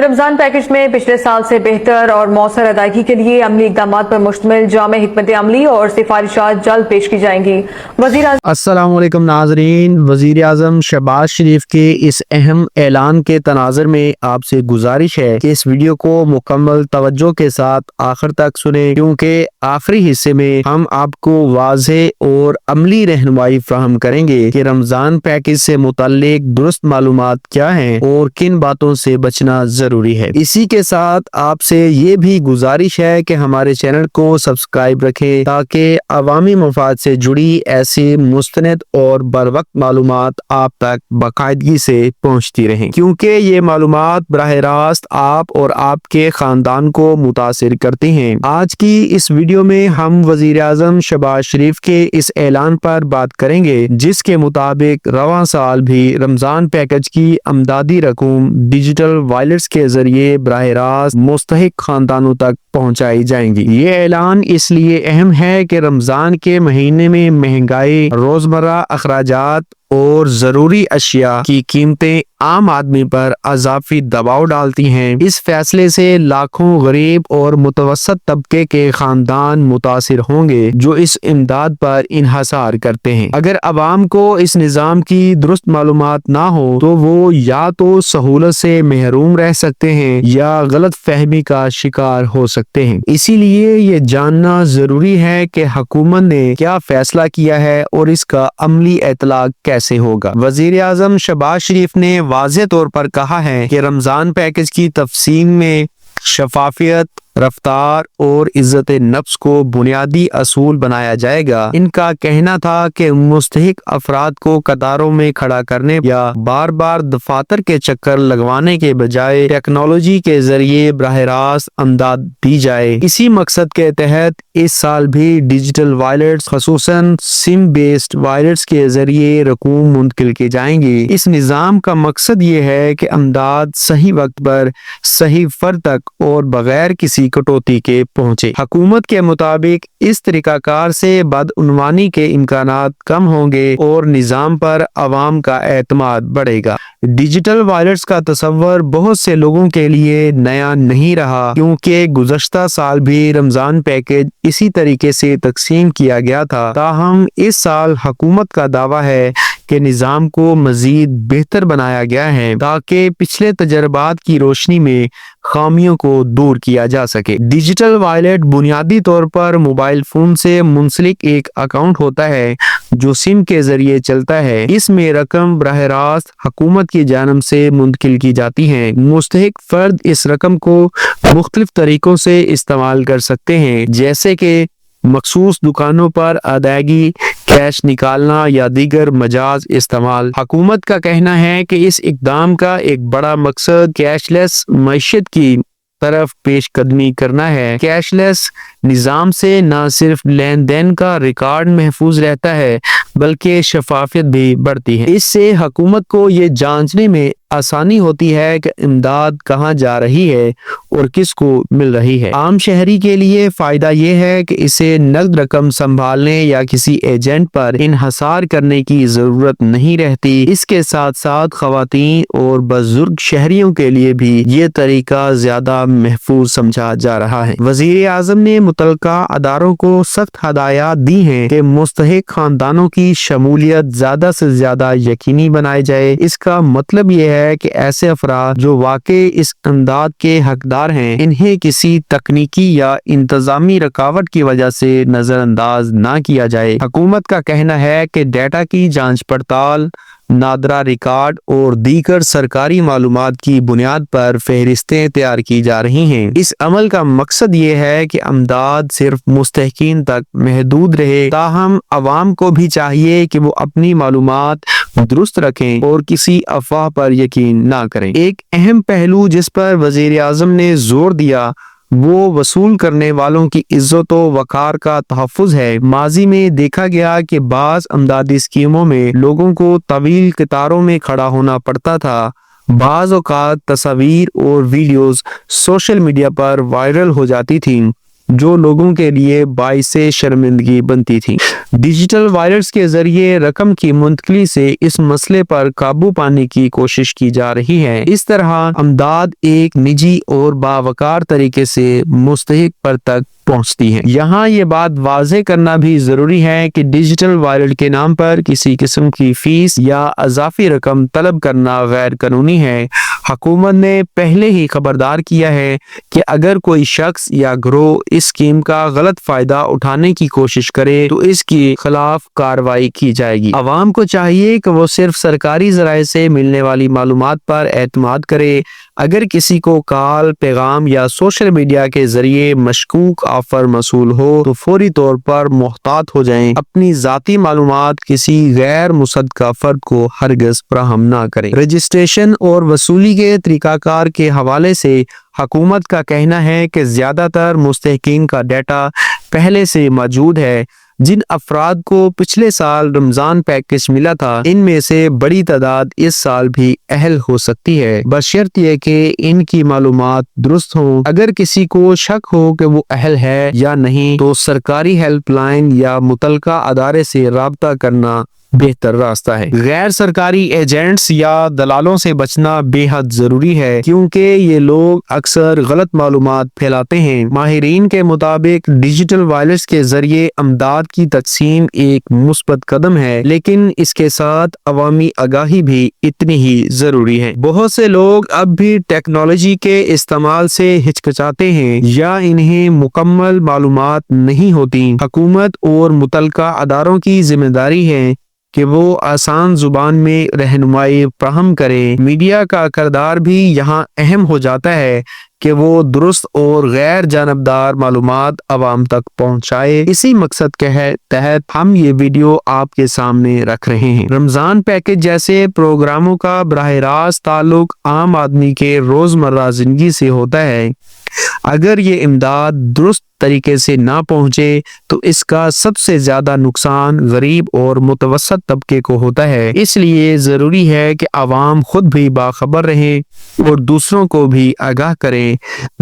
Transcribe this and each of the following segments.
Ramzan package में पिछले साल से बेहतर और मौसर अदायगी के लिए अमली इकदाम पर मुश्तमिल जामे हिकमत अमली और सिफारिशात जल्द पेश की जाएंगी। अस्सलाम वालेकुम नाजरीन, वज़ीर आज़म शहबाज शरीफ के इस अहम ऐलान के तनाज़ुर में आपसे गुजारिश है कि इस वीडियो को मुकम्मल तवज्जो के साथ आखिर तक सुने, क्योंकि आखिरी हिस्से में हम आपको वाज़ेह और अमली रहनुमाई फराहम करेंगे कि रमजान पैकेज से मुताल्लिक दुरुस्त मालूमात क्या हैं और किन बातों से बचना जरूरी है। इसी के साथ आपसे ये भी गुजारिश है कि हमारे चैनल को सब्सक्राइब रखें ताकि अवामी मफाद से जुड़ी ऐसी मुस्तनद और बरवक्त मालूमात आप तक बाकायदगी से पहुंचती रहें, क्योंकि ये मालूमात बराह रास्त आप और आपके खानदान को मुतासिर करती हैं। आज की इस वीडियो में हम वजीर आजम शहबाज शरीफ के इस ऐलान पर बात करेंगे, जिसके मुताबिक रवां साल भी रमजान पैकेज की अमदादी रकूम डिजिटल वायलेट्स के जरिए बराह रास्त मुस्तहिक खानदानों तक पहुंचाई जाएंगी। ये ऐलान इसलिए अहम है कि रमजान के महीने में महंगाई, रोजमर्रा अखराजात और जरूरी अशिया की कीमतें आम आदमी पर अजाफी दबाव डालती हैं। इस फैसले से लाखों गरीब और मुतवसत तबके के खानदान मुतासिर होंगे जो इस इमदाद पर इन्हसार करते हैं। अगर अवाम को इस निज़ाम की दुरुस्त मालूमात ना हो तो वो या तो सहूलत से महरूम रह सकते हैं या गलत फहमी का शिकार हो सकते हैं। इसीलिए ये जानना जरूरी है कि हुकूमत ने क्या फैसला किया है और इसका अमली इतलाक कैसे होगा। वजीर आजम शहबाज शरीफ ने वाज़ेह तौर पर कहा है कि रमजान पैकेज की तफसील में शफाफियत, रफ्तार और इज्जत नफ्स को बुनियादी असूल बनाया जाएगा। इनका कहना था कि मुस्तहिक अफराद को कतारों में खड़ा करने या बार बार दफातर के चक्कर लगवाने के बजाय टेक्नोलॉजी के जरिए बराह रास्त अमदाद दी जाए। इसी मकसद के तहत इस साल भी डिजिटल वायलेट्स, खसूसन सिम बेस्ड वायलेट्स के जरिए रकूम मुंतकिल की जाएंगी। इस निज़ाम का मकसद ये है कि अमदाद सही वक्त पर सही फर्द तक और बगैर किसी कटौती के पहुंचे। हुकूमत के मुताबिक इस तरीकाकार से बदउनवानी के इम्कानात कम होंगे और निज़ाम पर अवाम का एतमाद बढ़ेगा। डिजिटल वायलेट्स का तस्वर बहुत से लोगों के लिए नया नहीं रहा, क्योंकि गुज़श्ता साल भी रमजान पैकेज इसी तरीके से तकसीम किया गया था। ताहम इस साल हुकूमत का दावा है कि निज़ाम को मजीद बेहतर बनाया गया है ताकि पिछले तजर्बात की रोशनी में खामियों को दूर किया जा सके। डिजिटल वायलेट बुनियादी तौर पर मोबाइल फोन से मुंसलिक एक अकाउंट होता है जो सिम के जरिए चलता है। इसमें रकम बराह रास्त हुकूमत की जानब से मुंतकिल की जाती है। मुस्तहिक फर्द इस रकम को मुख्तलिफ तरीकों से इस्तेमाल कर सकते हैं, जैसे कि मखसूस दुकानों पर अदायगी, कैश निकालना या दीगर मजाज इस्तेमाल। हुकूमत का कहना है कि इस इकदाम का एक बड़ा मकसद कैशलेस मईशत की तरफ पेश कदमी करना है। कैशलेस निज़ाम से न सिर्फ लेन देन का रिकॉर्ड महफूज रहता है बल्कि शफाफियत भी बढ़ती है। इससे हुकूमत को ये जांचने में आसानी होती है कि इमदाद कहाँ जा रही है और किसको मिल रही है। आम शहरी के लिए फायदा ये है कि इसे नकद रकम संभालने या किसी एजेंट पर इन्हसार करने की जरूरत नहीं रहती। इसके साथ साथ खवातीन और बुजुर्ग शहरियों के लिए भी ये तरीका ज्यादा महफूज समझा जा रहा है। वजीर आजम ने मुतलका अदारों को सख्त हदायत दी हैं कि मुस्तहिक खानदानों की शमूलियत ज्यादा से ज्यादा यकीनी बनाई जाए। इसका मतलब ये है कि ऐसे अफराद जो वाकई इस इमदाद के हकदार हैं, इन्हें किसी तकनीकी या इंतजामी रुकावट की वजह से नजरअंदाज ना किया जाए। हुकूमत का कहना है कि डेटा की जांच पड़ताल, नादरा रिकॉर्ड और दीगर सरकारी मालूमात की बुनियाद पर फहरिस्तें तैयार की जा रही हैं। इस अमल का मकसद ये है कि अमदाद सिर्फ मुस्तहिकीन तक महदूद रहे। ताहम अवाम को भी चाहिए कि वो अपनी मालूमात दुरुस्त रखें और किसी अफवाह पर यकीन ना करें। एक अहम पहलू जिस पर वजीर आजम ने जोर दिया वो वसूल करने वालों की इज्जत व वकार का तहफ़्फ़ुज़ है। माजी में देखा गया कि बाज़ अमदादी स्कीमों में लोगों को तवील कतारों में खड़ा होना पड़ता था। बाज़ औक़ात तस्वीर और वीडियोस सोशल मीडिया पर वायरल हो जाती थीं जो लोगों के लिए बाइस शर्मिंदगी बनती थी। डिजिटल वायरस के जरिए रकम की मुंतकली से इस मसले पर काबू पाने की कोशिश की जा रही है। इस तरह अमदाद एक निजी और बावकार तरीके से मुस्तहिक पर तक पहुंचती है। यहाँ ये बात वाज़ेह करना भी जरूरी है कि डिजिटल वायरल के नाम पर किसी किस्म की फीस या अजाफी रकम तलब करना गैर कानूनी है। हुकूमत ने पहले ही खबरदार किया है कि अगर कोई शख्स या ग्रोह इस स्कीम का गलत फायदा उठाने की कोशिश करे तो इसके खिलाफ कार्रवाई की जाएगी। अवाम को चाहिए कि वो सिर्फ सरकारी जराये से मिलने वाली मालूमात पर एतमाद करे। अगर किसी को कॉल, पैगाम या सोशल मीडिया के जरिए मशकूक ऑफर मसूल हो तो फौरी तौर पर मोहतात हो जाएं। अपनी जाती मालूमात किसी गैर मुसद्दक़ा फर्द को हरगिज़ फराहम ना करें। रजिस्ट्रेशन और वसूली के तरीकाकार के हवाले से हुकूमत का कहना है कि ज्यादातर मुस्तहिकीन का डाटा पहले से मौजूद है। जिन अफराद को पिछले साल रमजान पैकेज मिला था, इनमें से बड़ी तादाद इस साल भी अहल हो सकती है, बशर्त ये कि इनकी मालूमात दुरुस्त हो। अगर किसी को शक हो कि वो अहल है या नहीं तो सरकारी हेल्पलाइन या मुतलका अदारे से राब्ता करना बेहतर रास्ता है। गैर सरकारी एजेंट्स या दलालों से बचना बेहद जरूरी है, क्योंकि ये लोग अक्सर गलत मालूमात फैलाते हैं। माहिरीन के मुताबिक डिजिटल वायरस के जरिए अमदाद की तकसीम एक मुस्बत कदम है, लेकिन इसके साथ अवामी आगाही भी इतनी ही जरूरी है। बहुत से लोग अब भी टेक्नोलॉजी के इस्तेमाल से हिचकिचाते हैं या इन्हें मुकम्मल मालूमात नहीं होती। हुकूमत और मुतलका अदारों की जिम्मेदारी है कि वो आसान जुबान में रहनुमाई फराहम करे। मीडिया का किरदार भी यहाँ अहम हो जाता है कि वो दुरुस्त और गैर जानबदार मालूमात अवाम तक पहुँचाए। इसी मकसद के तहत हम ये वीडियो आपके सामने रख रहे हैं। रमजान पैकेज जैसे प्रोग्रामों का बराह रास्त ताल्लुक आम आदमी के रोजमर्रा जिंदगी से होता है। अगर ये इमदाद दुरुस्त तरीके से ना पहुंचे तो इसका सबसे ज्यादा नुकसान गरीब और मुतवसत तबके को होता है। इसलिए जरूरी है कि आवाम खुद भी बाखबर रहें और दूसरों को भी आगाह करें।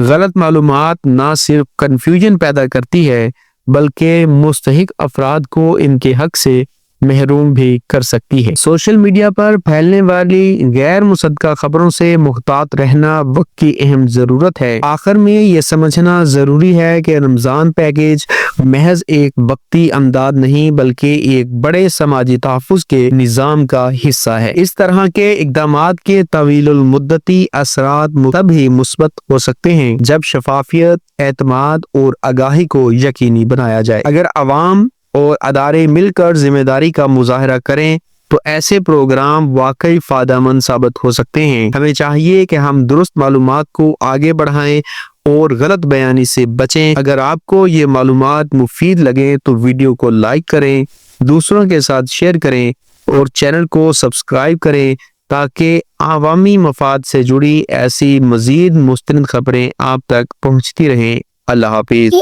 गलत मालूमात ना सिर्फ कंफ्यूजन पैदा करती है बल्कि मुस्तहिक अफराद को इनके हक से महरूम भी कर सकती है। सोशल मीडिया पर फैलने वाली गैर मुसद्दक़ा खबरों से मुहतात रहना वक्त की अहम जरूरत है। आखिर में ये समझना जरूरी है कि रमजान पैकेज महज एक वक्ती अमदाद नहीं बल्कि एक बड़े समाजी तहफ़्फ़ुज़ के निज़ाम का हिस्सा है। इस तरह के इक़दामात के तवीलुल मुद्दती असरात तभी मुस्बत हो सकते हैं जब शफाफियत, एतमाद और आगाही को यकीनी बनाया जाए। अगर अवाम और अदारे मिलकर जिम्मेदारी का मुजाहरा करें तो ऐसे प्रोग्राम वाकई फायदेमंद साबित हो सकते हैं। हमें चाहिए कि हम दुरुस्त मालूमात को आगे बढ़ाएं और गलत बयानी से बचें। अगर आपको ये मालूमात मुफीद लगे तो वीडियो को लाइक करें, दूसरों के साथ शेयर करें और चैनल को सब्सक्राइब करें ताकि आवामी मफाद से जुड़ी ऐसी मजीद मुस्तनिद खबरें आप तक पहुँचती रहें। अल्लाह हाफिज।